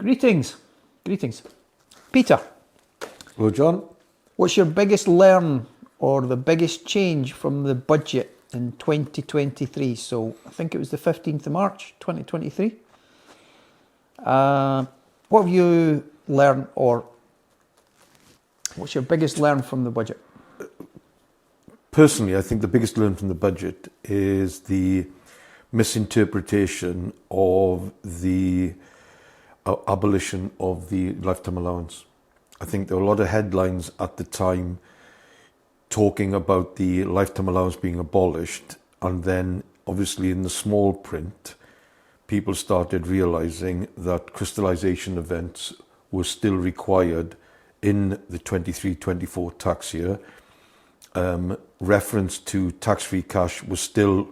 Greetings. Greetings. Peter, Hello, John. what's your biggest learn or the biggest change from the budget in 2023? So I think it was the 15th of March, 2023. What have you learned, or what's your biggest learn from the budget? Personally, I think the biggest learn from the budget is the misinterpretation of the abolition of the lifetime allowance. I think there were a lot of headlines at the time talking about the lifetime allowance being abolished, and then obviously in the small print people started realizing that crystallization events were still required in the 23-24 tax year. Reference to tax-free cash was still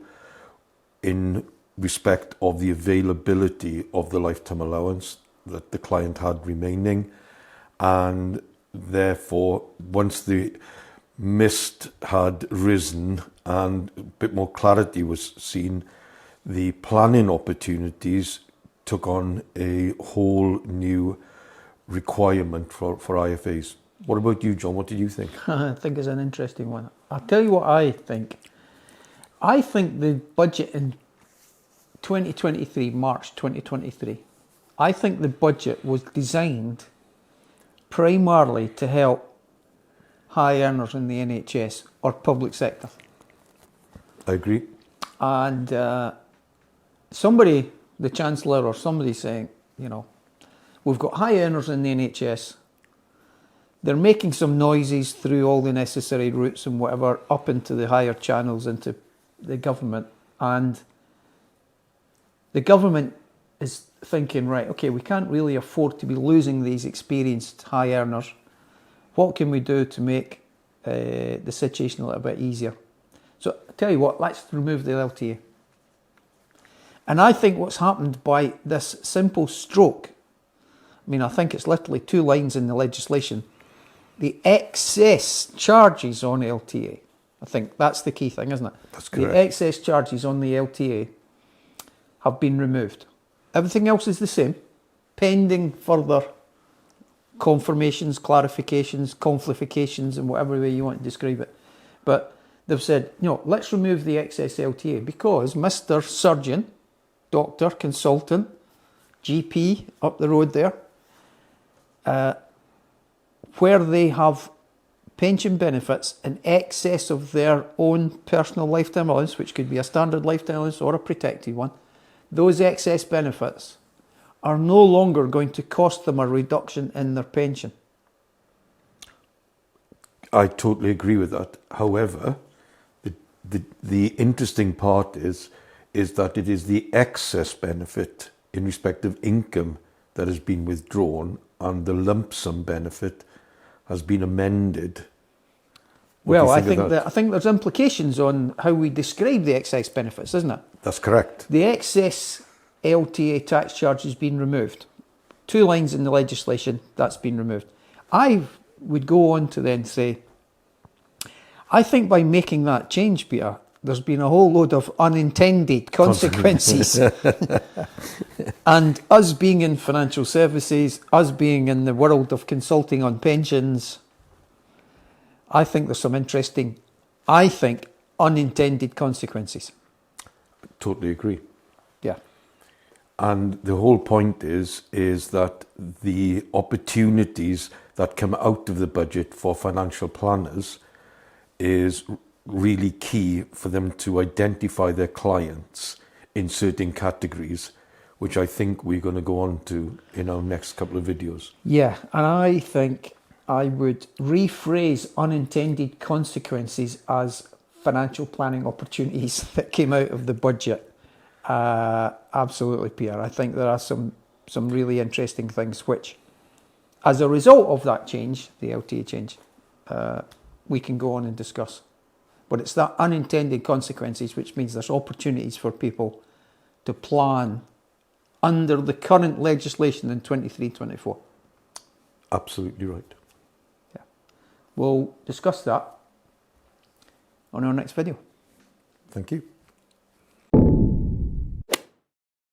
in respect of the availability of the lifetime allowance that the client had remaining, and therefore once the mist had risen and a bit more clarity was seen, the planning opportunities took on a whole new requirement for IFAs. What about you, John? What did you think? I think it's an interesting one. I'll tell you what I think. I think the budget in 2023, March 2023, I think the budget was designed primarily to help high earners in the NHS or public sector. I agree. And somebody, the Chancellor or somebody saying, we've got high earners in the NHS. They're making some noises through all the necessary routes and whatever up into the higher channels into the government. And the government is thinking, right, okay, we can't really afford to be losing these experienced high earners. What can we do to make the situation a little bit easier? So I tell you what, let's remove the LTA. And I think what's happened by this simple stroke, I think it's literally 2 lines in the legislation, the excess charges on LTA. I think that's the key thing, isn't it? That's correct. The excess charges on the LTA have been removed. Everything else is the same, pending further confirmations, clarifications, conflifications, and whatever way you want to describe it. But they've said, let's remove the excess LTA because Mr. Surgeon, doctor, consultant, GP up the road there, where they have pension benefits in excess of their own personal lifetime allowance, which could be a standard lifetime allowance or a protected one, those excess benefits are no longer going to cost them a reduction in their pension. I totally agree with that. However, the interesting part is that it is the excess benefit in respect of income that has been withdrawn, and the lump sum benefit has been amended. Well, I think there's implications on how we describe the excess benefits, isn't it? That's correct. The excess LTA tax charge has been removed. 2 lines in the legislation, that's been removed. I would go on to then say, I think by making that change, Peter, there's been a whole load of unintended consequences. And us being in financial services, us being in the world of consulting on pensions, I think there's some interesting, unintended consequences. Totally agree. Yeah. And the whole point is that the opportunities that come out of the budget for financial planners is really key for them to identify their clients in certain categories, which I think we're going to go on to in our next couple of videos. Yeah, and I think I would rephrase unintended consequences as financial planning opportunities that came out of the budget. Absolutely, Peter. I think there are some really interesting things which, as a result of that change, the LTA change, we can go on and discuss. But it's that unintended consequences which means there's opportunities for people to plan under the current legislation in 23-24. Absolutely right. Yeah. We'll discuss that on our next video. Thank you.